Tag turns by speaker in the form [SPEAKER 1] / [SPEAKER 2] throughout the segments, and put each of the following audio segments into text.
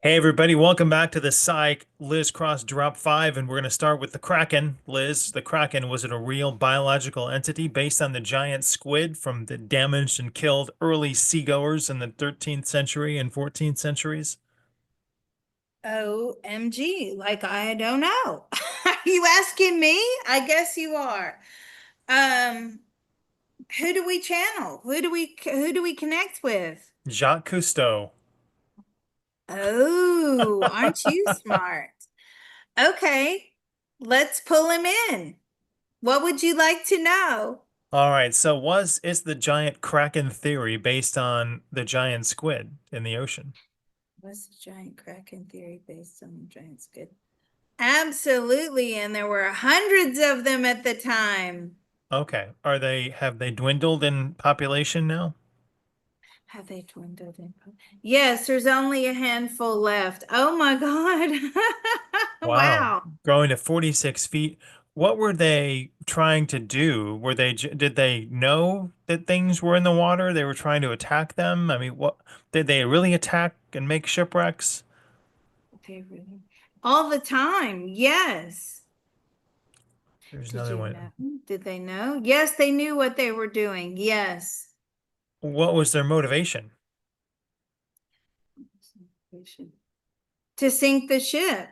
[SPEAKER 1] Hey everybody, welcome back to the Psych Liz Cross Drop 5, and we're going to start with the Kraken. Liz, the Kraken, was it a real biological entity based on the giant squid from the damaged and killed early seagoers in the 13th century and 14th centuries?
[SPEAKER 2] OMG, like I don't know. Are you asking me? I guess you are. Um, who do we channel? Who do we connect with?
[SPEAKER 1] Jacques Cousteau.
[SPEAKER 2] Oh, aren't you smart? Okay, let's pull him in. What would you like to know?
[SPEAKER 1] All right, so is the giant Kraken theory based on the giant squid in the ocean?
[SPEAKER 2] What's the giant Kraken theory based on the giant squid? Absolutely, and there were hundreds of them at the time.
[SPEAKER 1] Okay, have they dwindled in population now?
[SPEAKER 2] Have they dwindled in? Yes, there's only a handful left. Oh my God.
[SPEAKER 1] Wow.
[SPEAKER 2] Wow.
[SPEAKER 1] Growing to 46 feet. What were they trying to do? Did they know that things were in the water? They were trying to attack them? I mean, what did they really attack and make shipwrecks?
[SPEAKER 2] They really all the time. Yes.
[SPEAKER 1] There's
[SPEAKER 2] Did
[SPEAKER 1] another
[SPEAKER 2] you
[SPEAKER 1] one.
[SPEAKER 2] know? Did they know? Yes, they knew what they were doing. Yes.
[SPEAKER 1] What was their motivation?
[SPEAKER 2] To sink the ship.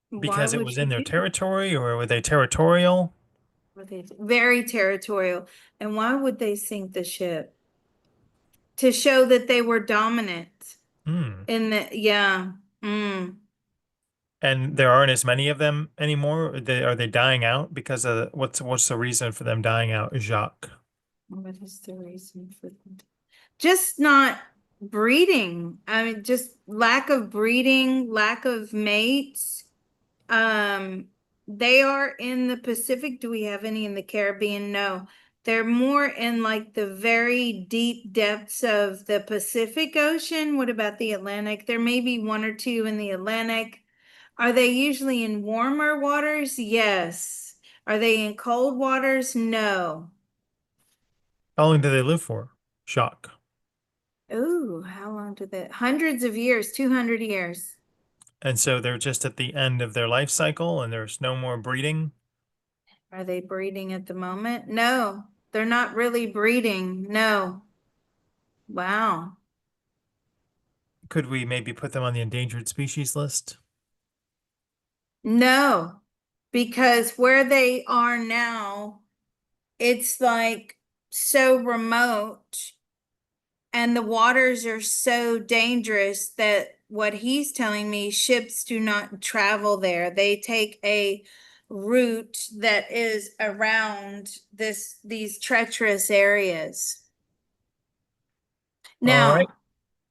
[SPEAKER 2] Why
[SPEAKER 1] Because it
[SPEAKER 2] would
[SPEAKER 1] was
[SPEAKER 2] you
[SPEAKER 1] in their
[SPEAKER 2] do that?
[SPEAKER 1] territory, or were they territorial?
[SPEAKER 2] Were they very territorial? And why would they sink the ship? To show that they were dominant
[SPEAKER 1] Hmm.
[SPEAKER 2] in yeah. Mm.
[SPEAKER 1] And there aren't as many of them anymore. Are they dying out because of what's the reason for them dying out, Jacques?
[SPEAKER 2] What is the reason for that? Just not breeding. I mean, just lack of breeding, lack of mates. Um, they are in the Pacific. Do we have any in the Caribbean? No. They're more in like the very deep depths of the Pacific Ocean. What about the Atlantic? There may be one or two in the Atlantic. Are they usually in warmer waters? Yes. Are they in cold waters? No.
[SPEAKER 1] How long do they live for, Jacques?
[SPEAKER 2] Oh, how long did that? Hundreds of years, 200 years.
[SPEAKER 1] And so they're just at the end of their life cycle and there's no more breeding.
[SPEAKER 2] Are they breeding at the moment? No, they're not really breeding. No. Wow.
[SPEAKER 1] Could we maybe put them on the endangered species list?
[SPEAKER 2] No, because where they are now, it's like so remote and the waters are so dangerous that what he's telling me, ships do not travel there. They take a route that is around these treacherous areas.
[SPEAKER 1] All right,
[SPEAKER 2] Now,
[SPEAKER 1] go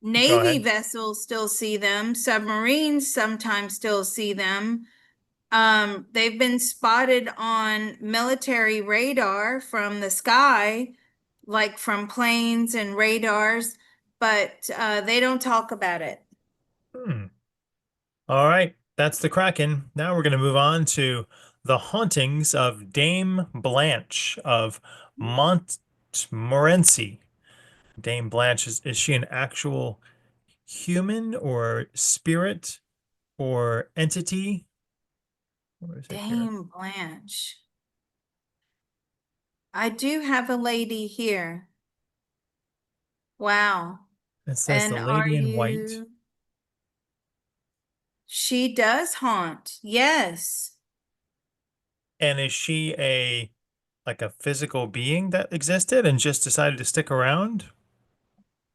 [SPEAKER 2] Navy
[SPEAKER 1] ahead.
[SPEAKER 2] vessels still see them, submarines sometimes still see them. They've been spotted on military radar from the sky, like from planes and radars, but they don't talk about it.
[SPEAKER 1] Hmm. All right, that's the Kraken. Now we're going to move on to the hauntings of Dame Blanche of Montmorency. Dame Blanche, is she an actual human or spirit or entity? Where is it here?
[SPEAKER 2] Dame Blanche. I do have a lady here. Wow.
[SPEAKER 1] It says
[SPEAKER 2] And
[SPEAKER 1] the
[SPEAKER 2] are
[SPEAKER 1] lady in white.
[SPEAKER 2] you? She does haunt. Yes.
[SPEAKER 1] And is she like a physical being that existed and just decided to stick around?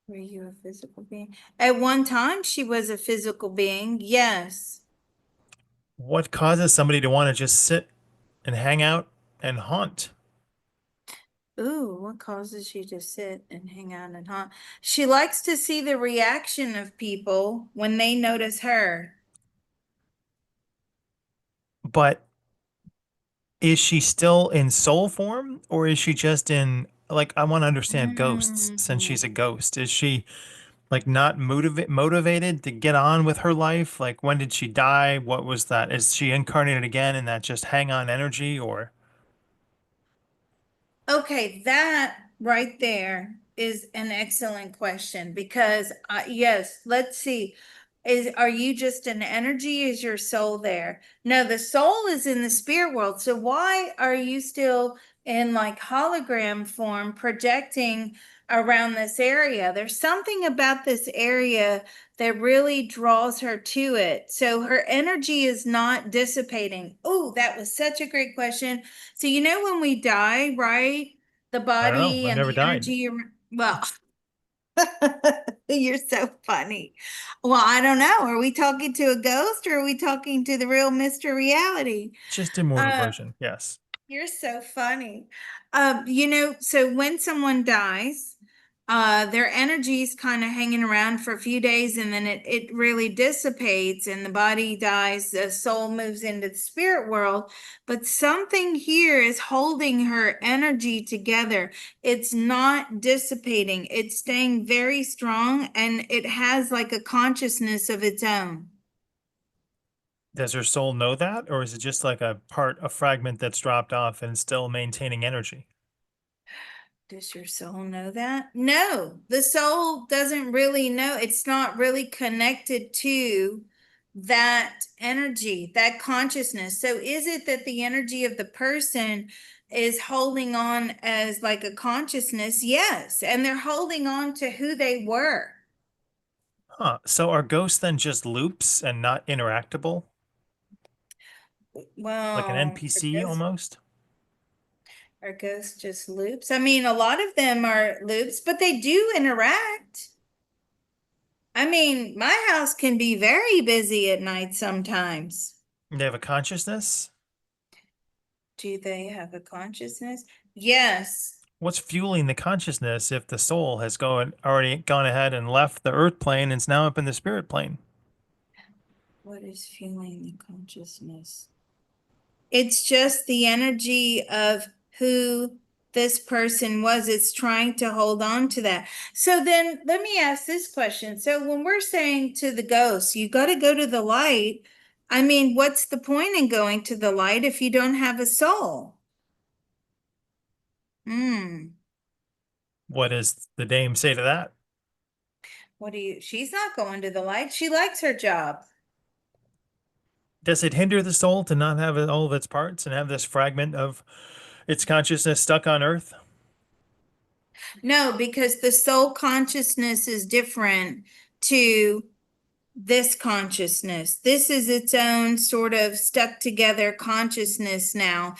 [SPEAKER 2] Were you a physical being? At one time, she was a physical being. Yes.
[SPEAKER 1] What causes somebody to want to just sit and hang out and haunt?
[SPEAKER 2] Ooh, what causes you to sit and hang out and haunt? She likes to see the reaction of people when they notice her.
[SPEAKER 1] But is she still in soul form or is she just in like I want to understand ghosts since
[SPEAKER 2] Mm.
[SPEAKER 1] she's a ghost. Is she like not motivated to get on with her life? Like when did she die? What was that? Is she incarnated again in that just hang on energy or
[SPEAKER 2] Okay, that right there is an excellent question because, yes, let's see. Are you just an energy? Is your soul there? No, the soul is in the spirit world. So why are you still in like hologram form projecting around this area? There's something about this area that really draws her to it. So her energy is not dissipating. Oh, that was such a great question. So you know when we die, right? The
[SPEAKER 1] I don't know.
[SPEAKER 2] body
[SPEAKER 1] I've
[SPEAKER 2] and
[SPEAKER 1] never
[SPEAKER 2] the
[SPEAKER 1] died.
[SPEAKER 2] energy, well, you're so funny. Well, I don't know. Are we talking to a ghost or are we talking to the real Mr. Reality?
[SPEAKER 1] Just immortal
[SPEAKER 2] Uh,
[SPEAKER 1] version. Yes.
[SPEAKER 2] you're so funny. So when someone dies, their energy is kind of hanging around for a few days and then it really dissipates and the body dies, the soul moves into the spirit world. But something here is holding her energy together. It's not dissipating, it's staying very strong and it has like a consciousness of its own.
[SPEAKER 1] Does her soul know that, or is it just like a fragment that's dropped off and still maintaining energy?
[SPEAKER 2] Does your soul know that? No, the soul doesn't really know. It's not really connected to that energy, that consciousness. So is it that the energy of the person is holding on as like a consciousness? Yes. And they're holding on to who they were.
[SPEAKER 1] Huh. So are ghosts then just loops and not interactable? Like an
[SPEAKER 2] Well,
[SPEAKER 1] NPC almost?
[SPEAKER 2] are ghosts just loops? I mean, a lot of them are loops, but they do interact. I mean, my house can be very busy at night sometimes.
[SPEAKER 1] They have a consciousness?
[SPEAKER 2] Do they have a consciousness? Yes.
[SPEAKER 1] What's fueling the consciousness if the soul has already gone ahead and left the earth plane and is now up in the spirit plane?
[SPEAKER 2] What is fueling the consciousness? It's just the energy of who this person was. It's trying to hold on to that. So then let me ask this question. So when we're saying to the ghost, you got to go to the light, I mean, what's the point in going to the light if you don't have a soul? Hmm.
[SPEAKER 1] What does the dame say to that?
[SPEAKER 2] She's not going to the light. She likes her job.
[SPEAKER 1] Does it hinder the soul to not have all of its parts and have this fragment of its consciousness stuck on earth?
[SPEAKER 2] No, because the soul consciousness is different to this consciousness. This is its own sort of stuck together consciousness now.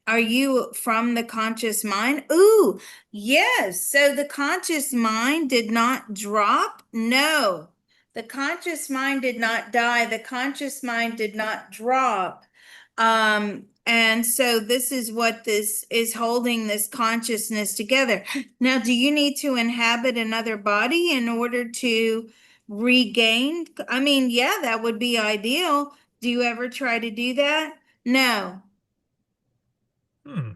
[SPEAKER 2] Are you from the conscious mind? Ooh, yes. So the conscious mind did not drop? No. The conscious mind did not die. The conscious mind did not drop. And so this is what this is holding this consciousness together. Now, do you need to inhabit another body in order to regain? I mean, yeah, that would be ideal. Do you ever try to do that? No.
[SPEAKER 1] Hmm.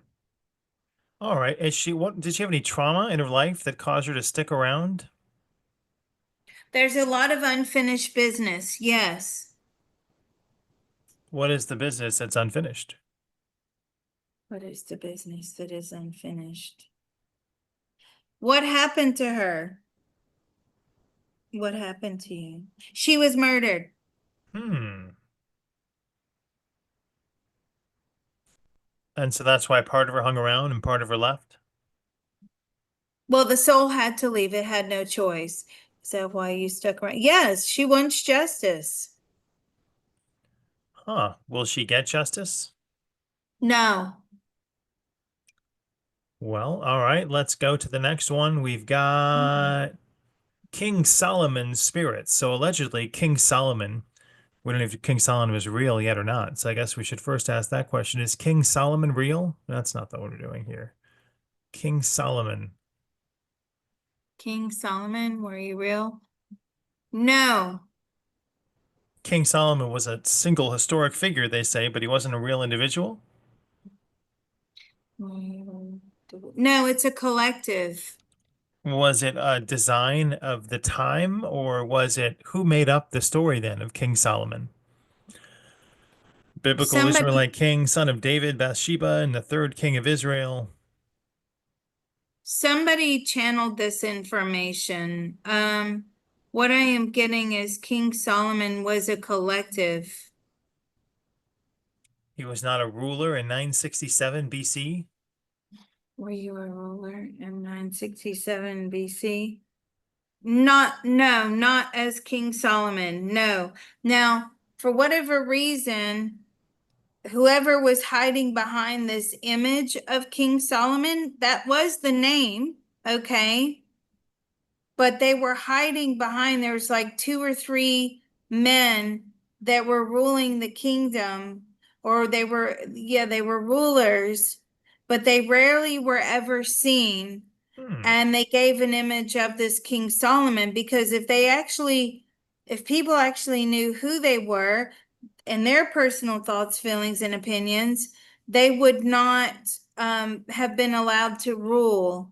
[SPEAKER 1] All right. Did she have any trauma in her life that caused her to stick around?
[SPEAKER 2] There's a lot of unfinished business. Yes.
[SPEAKER 1] What is the business that's unfinished?
[SPEAKER 2] What is the business that is unfinished? What happened to her? What happened to you? She was murdered.
[SPEAKER 1] Hmm. And so that's why part of her hung around and part of her left?
[SPEAKER 2] Well, the soul had to leave. It had no choice. Is that why you stuck around? Yes, she wants justice.
[SPEAKER 1] Huh. Will she get justice?
[SPEAKER 2] No.
[SPEAKER 1] Well, all right. Let's go to the next one. We've got King Solomon's spirits. So allegedly, King Solomon, we don't know if King Solomon is real yet or not. So I guess we should first ask that question. Is King Solomon real? That's not what we're doing here. King Solomon.
[SPEAKER 2] King Solomon, were you real? No.
[SPEAKER 1] King Solomon was a single historic figure, they say, but he wasn't a real individual.
[SPEAKER 2] No, it's a collective.
[SPEAKER 1] Was it a design of the time, or was it who made up the story then of King Solomon? Biblical
[SPEAKER 2] Somebody
[SPEAKER 1] Israelite king, son of David, Bathsheba, and the third king of Israel.
[SPEAKER 2] somebody channeled this information. What I am getting is King Solomon was a collective.
[SPEAKER 1] He was not a ruler in 967 BC.
[SPEAKER 2] Were you a ruler in 967 BC? Not, no, not as King Solomon. No. Now, for whatever reason, whoever was hiding behind this image of King Solomon, that was the name, okay? But they were hiding behind, there was like two or three men that were ruling the kingdom, or they were, yeah, they were rulers, but they rarely were ever seen.
[SPEAKER 1] Hmm.
[SPEAKER 2] And they gave an image of this King Solomon because if people actually knew who they were and their personal thoughts, feelings, and opinions, they would not have been allowed to rule.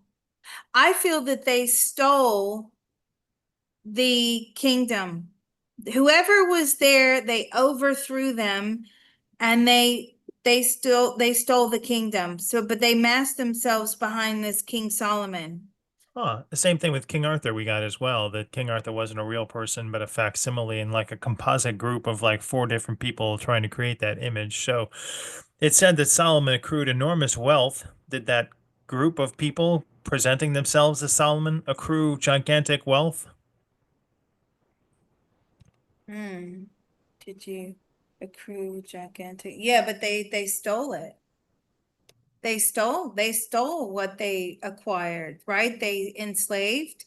[SPEAKER 2] I feel that they stole the kingdom. Whoever was there, they overthrew them and they stole the kingdom. So, but they masked themselves behind this King Solomon.
[SPEAKER 1] Huh. The same thing with King Arthur we got as well, that King Arthur wasn't a real person, but a facsimile and like a composite group of like four different people trying to create that image. So it said that Solomon accrued enormous wealth. Did that group of people presenting themselves as Solomon accrue gigantic wealth?
[SPEAKER 2] Hmm. Did you accrue gigantic? Yeah, but they stole it. They stole what they acquired, right? They enslaved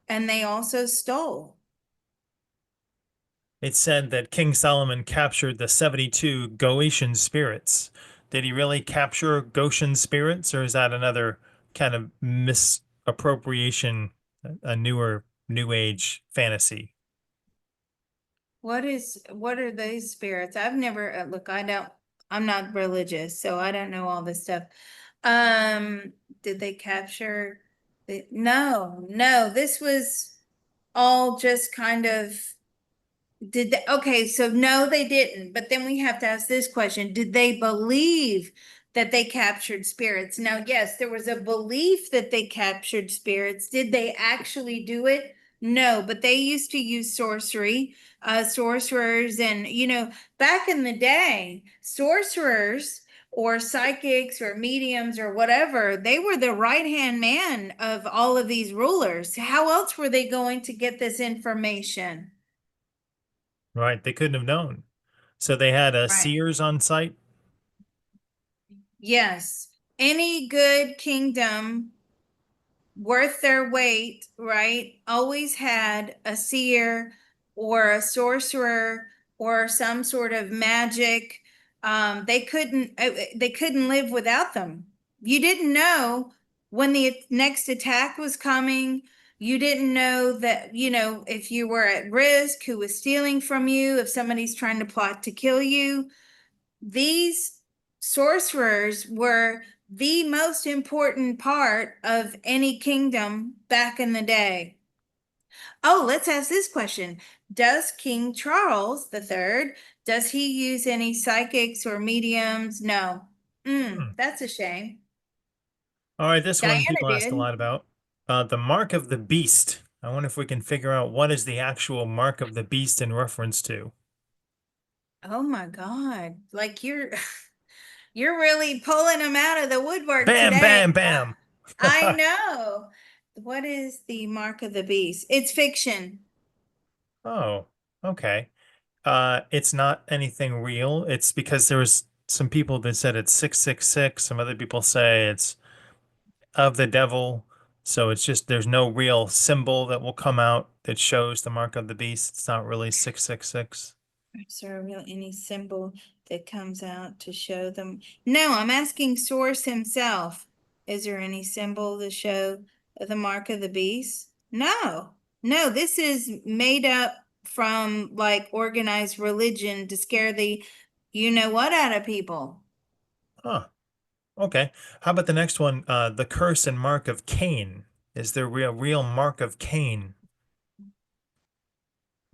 [SPEAKER 2] and they also stole.
[SPEAKER 1] It said that King Solomon captured the 72 Goetian spirits. Did he really capture Goshen spirits, or is that another kind of misappropriation, a newer New Age fantasy?
[SPEAKER 2] What are those spirits? I've never look, I'm not religious, so I don't know all this stuff. Um, did they capture no, no, this was all just kind of did they, okay, so no, they didn't. But then we have to ask this question. Did they believe that they captured spirits? Now, yes, there was a belief that they captured spirits. Did they actually do it? No, but they used to use sorcery, sorcerers, and back in the day, sorcerers or psychics or mediums or whatever, they were the right-hand man of all of these rulers. How else were they going to get this information?
[SPEAKER 1] Right, they couldn't have known. So they had
[SPEAKER 2] Right.
[SPEAKER 1] seers on site.
[SPEAKER 2] Yes. Any good kingdom worth their weight, right? Always had a seer or a sorcerer or some sort of magic. They couldn't live without them. You didn't know when the next attack was coming. You didn't know that, if you were at risk, who was stealing from you, if somebody's trying to plot to kill you. These sorcerers were the most important part of any kingdom back in the day. Oh, let's ask this question. Does King Charles III, does he use any psychics or mediums? No.
[SPEAKER 1] Hmm.
[SPEAKER 2] That's a shame.
[SPEAKER 1] All right, this one
[SPEAKER 2] Diana
[SPEAKER 1] people ask a
[SPEAKER 2] did.
[SPEAKER 1] lot about. The mark of the beast. I wonder if we can figure out what is the actual mark of the beast in reference to.
[SPEAKER 2] Oh my God. Like you're really pulling them out of the woodwork
[SPEAKER 1] Bam,
[SPEAKER 2] today.
[SPEAKER 1] bam, bam.
[SPEAKER 2] I know. What is the mark of the beast? It's fiction.
[SPEAKER 1] Oh, okay. It's not anything real. It's because there was some people that said it's 666. Some other people say it's of the devil. So it's just there's no real symbol that will come out that shows the mark of the beast. It's not really 666.
[SPEAKER 2] Is there real any symbol that comes out to show them? No, I'm asking Source himself. Is there any symbol to show the mark of the beast? No, no, this is made up from like organized religion to scare the you know what out of people.
[SPEAKER 1] Huh. Okay. How about the next one? The curse and mark of Cain. Is there real mark of Cain?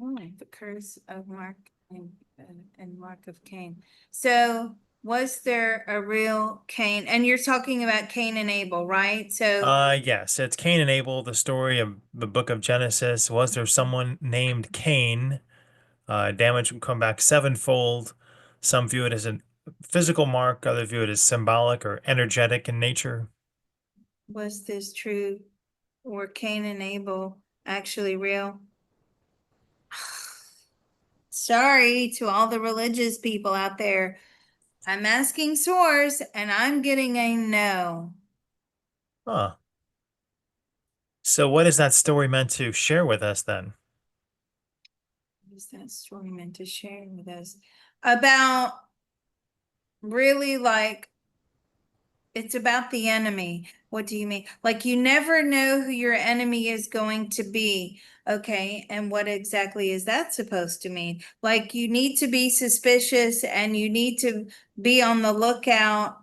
[SPEAKER 2] Oh, the curse of Mark and Mark of Cain. So. Was there a real Cain? And you're talking about Cain and Abel, right? So
[SPEAKER 1] Yes, it's Cain and Abel, the story of the book of Genesis. Was there someone named Cain? Damage would come back sevenfold. Some view it as a physical mark, others view it as symbolic or energetic in nature.
[SPEAKER 2] was this true? Were Cain and Abel actually real? Sorry to all the religious people out there. I'm asking source and I'm getting a no.
[SPEAKER 1] Huh. So what is that story meant to share with us then?
[SPEAKER 2] What is that story meant to share with us? About really like it's about the enemy. What do you mean? Like you never know who your enemy is going to be. Okay. And what exactly is that supposed to mean? Like you need to be suspicious and you need to be on the lookout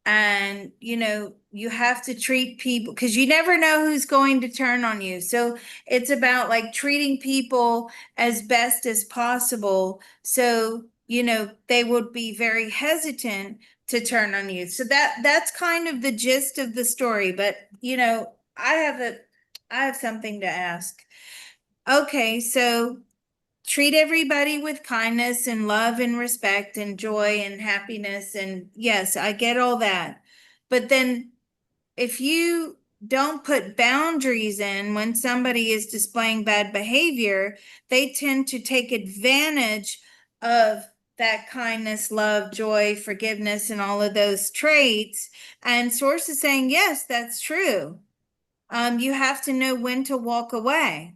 [SPEAKER 2] and you have to treat people because you never know who's going to turn on you. So it's about like treating people as best as possible. So, they would be very hesitant to turn on you. So that's kind of the gist of the story. But I have something to ask. Okay, so treat everybody with kindness and love and respect and joy and happiness. And yes, I get all that. But then if you don't put boundaries in when somebody is displaying bad behavior, they tend to take advantage of that kindness, love, joy, forgiveness, and all of those traits. And Source is saying, yes, that's true. You have to know when to walk away.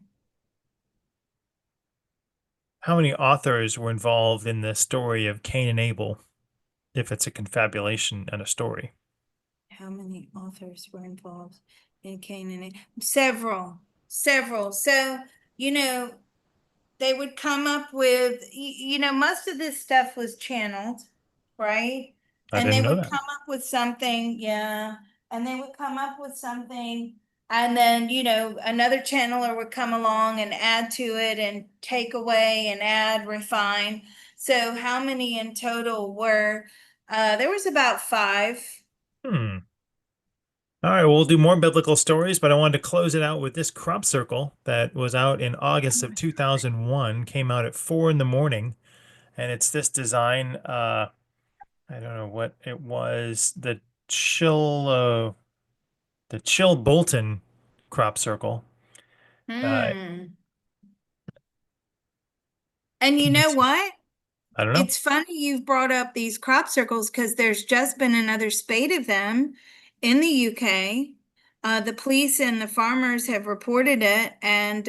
[SPEAKER 1] How many authors were involved in the story of Cain and Abel, if it's a confabulation and a story?
[SPEAKER 2] How many authors were involved in Cain and Abel? Several, several. So, you know, they would come up with most of this stuff was channeled, right?
[SPEAKER 1] I
[SPEAKER 2] And they
[SPEAKER 1] didn't know
[SPEAKER 2] would
[SPEAKER 1] that.
[SPEAKER 2] come up with something, yeah, and they would come up with something, and then another channeler would come along and add to it and take away and add, refine. So how many in total were there was about five.
[SPEAKER 1] Hmm. All right, well, we'll do more biblical stories, but I wanted to close it out with this crop circle that was out in August of 2001, came out at 4 in the morning, and it's this design. I don't know what it was, the Chill Bolton crop circle. Uh,
[SPEAKER 2] Hmm. And you know what?
[SPEAKER 1] I don't know.
[SPEAKER 2] It's funny you've brought up these crop circles because there's just been another spate of them in the UK. The police and the farmers have reported it and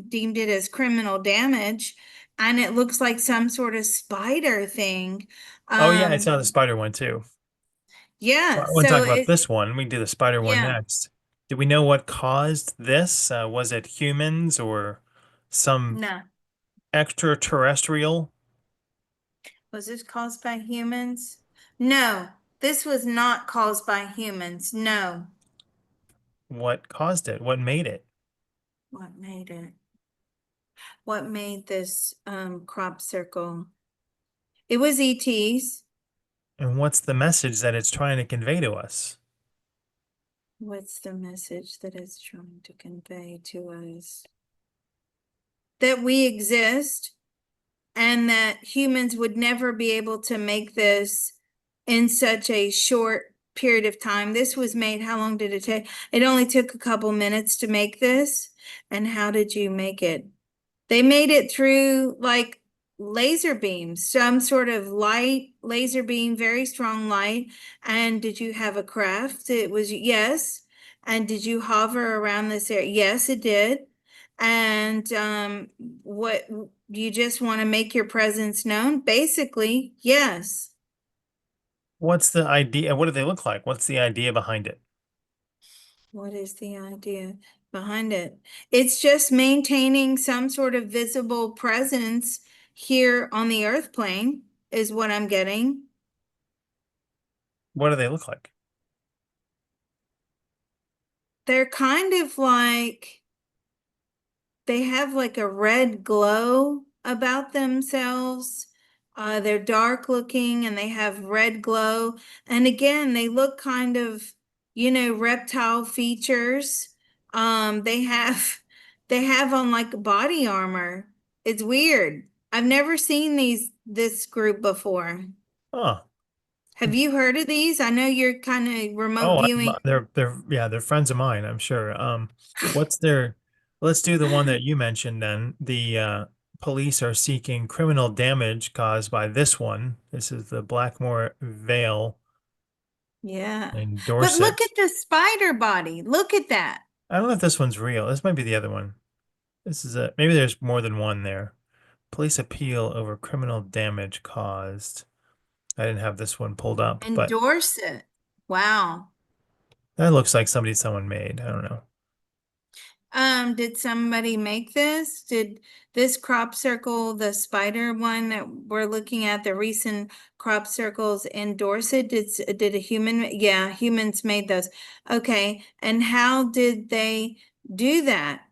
[SPEAKER 2] deemed it as criminal damage. And it looks like some sort of spider thing.
[SPEAKER 1] Oh yeah, I
[SPEAKER 2] Um,
[SPEAKER 1] saw the spider one too.
[SPEAKER 2] yeah,
[SPEAKER 1] Well, I want to talk
[SPEAKER 2] so
[SPEAKER 1] about this one. We can do the spider one
[SPEAKER 2] yeah,
[SPEAKER 1] next. Do we know what caused this? Was it humans or some
[SPEAKER 2] no.
[SPEAKER 1] extraterrestrial?
[SPEAKER 2] Was this caused by humans? No, this was not caused by humans. No.
[SPEAKER 1] What caused it? What made it?
[SPEAKER 2] What made it? What made this crop circle? It was ETs.
[SPEAKER 1] And what's the message that it's trying to convey to us?
[SPEAKER 2] What's the message that it's trying to convey to us? That we exist and that humans would never be able to make this in such a short period of time. This was made, how long did it take? It only took a couple minutes to make this. And how did you make it? They made it through like laser beams, some sort of light, laser beam, very strong light. And did you have a craft? It was yes. And did you hover around this area? Yes, it did. And what you just want to make your presence known? Basically, yes.
[SPEAKER 1] What's the idea? What do they look like? What's the idea behind it?
[SPEAKER 2] What is the idea behind it? It's just maintaining some sort of visible presence here on the earth plane, is what I'm getting.
[SPEAKER 1] What do they look like?
[SPEAKER 2] They're kind of like they have like a red glow about themselves. They're dark looking and they have red glow. And again, they look kind of, reptile features. They have they have on like body armor. It's weird. I've never seen this group before.
[SPEAKER 1] Oh,
[SPEAKER 2] Have you heard of these? I know you're kind of remote
[SPEAKER 1] oh,
[SPEAKER 2] viewing.
[SPEAKER 1] they're friends of mine, I'm sure. What's their? Let's do the one that you mentioned then. The police are seeking criminal damage caused by this one. This is the Blackmore Vale
[SPEAKER 2] Yeah.
[SPEAKER 1] in
[SPEAKER 2] But look
[SPEAKER 1] Dorset.
[SPEAKER 2] at the spider body. Look at that.
[SPEAKER 1] I don't know if this one's real. This might be the other one. This is a maybe there's more than one there. Police appeal over criminal damage caused. I didn't have this one pulled up, but
[SPEAKER 2] Endorse it. Wow.
[SPEAKER 1] that looks like someone made. I don't know.
[SPEAKER 2] Did somebody make this? Did this crop circle, the spider one that we're looking at, the recent crop circles endorse it? Did a human? Yeah, humans made those. Okay. And how did they do that?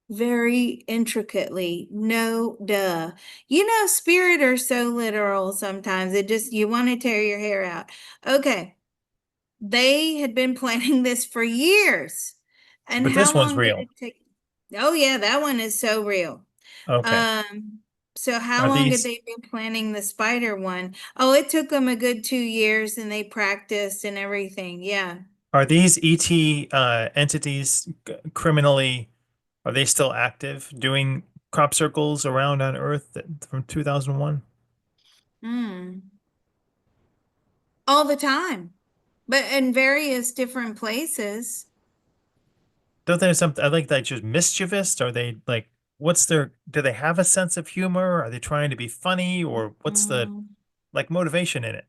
[SPEAKER 2] Very intricately. No, duh. Spirit are so literal sometimes. It just, you want to tear your hair out. Okay. They had been planning this for years. And
[SPEAKER 1] But
[SPEAKER 2] how
[SPEAKER 1] this one's
[SPEAKER 2] long did
[SPEAKER 1] real.
[SPEAKER 2] it take? Oh yeah, that one is so real.
[SPEAKER 1] Okay.
[SPEAKER 2] Um, so how
[SPEAKER 1] Are
[SPEAKER 2] long had
[SPEAKER 1] these
[SPEAKER 2] they been planning the spider one? Oh, it took them a good 2 years and they practiced and everything. Yeah.
[SPEAKER 1] are these ET entities criminally, are they still active doing crop circles around on Earth from 2001?
[SPEAKER 2] Hmm. All the time, but in various different places.
[SPEAKER 1] Don't they have something I like that just mischievous? Are they like what's their do they have a sense of humor? Are they trying to be funny or what's the
[SPEAKER 2] Mm.
[SPEAKER 1] like motivation in it?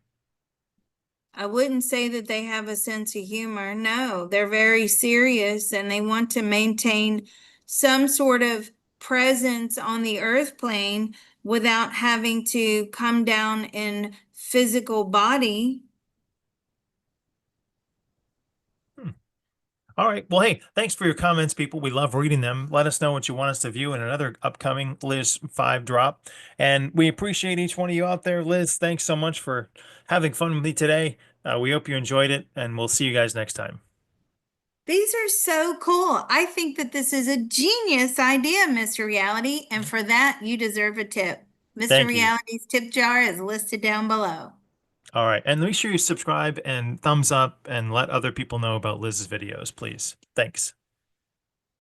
[SPEAKER 2] I wouldn't say that they have a sense of humor. No, they're very serious and they want to maintain some sort of presence on the earth plane without having to come down in physical body.
[SPEAKER 1] Hmm. All right. Well, hey, thanks for your comments, people. We love reading them. Let us know what you want us to view in another upcoming Liz 5 drop. And we appreciate each one of you out there. Liz, thanks so much for having fun with me today. We hope you enjoyed it, and we'll see you guys next time.
[SPEAKER 2] These are so cool. I think that this is a genius idea, Mr. Reality, and for that, you deserve a tip. Mr.
[SPEAKER 1] Thank you.
[SPEAKER 2] Reality's tip jar is listed down below.
[SPEAKER 1] All right. And make sure you subscribe and thumbs up and let other people know about Liz's videos, please. Thanks.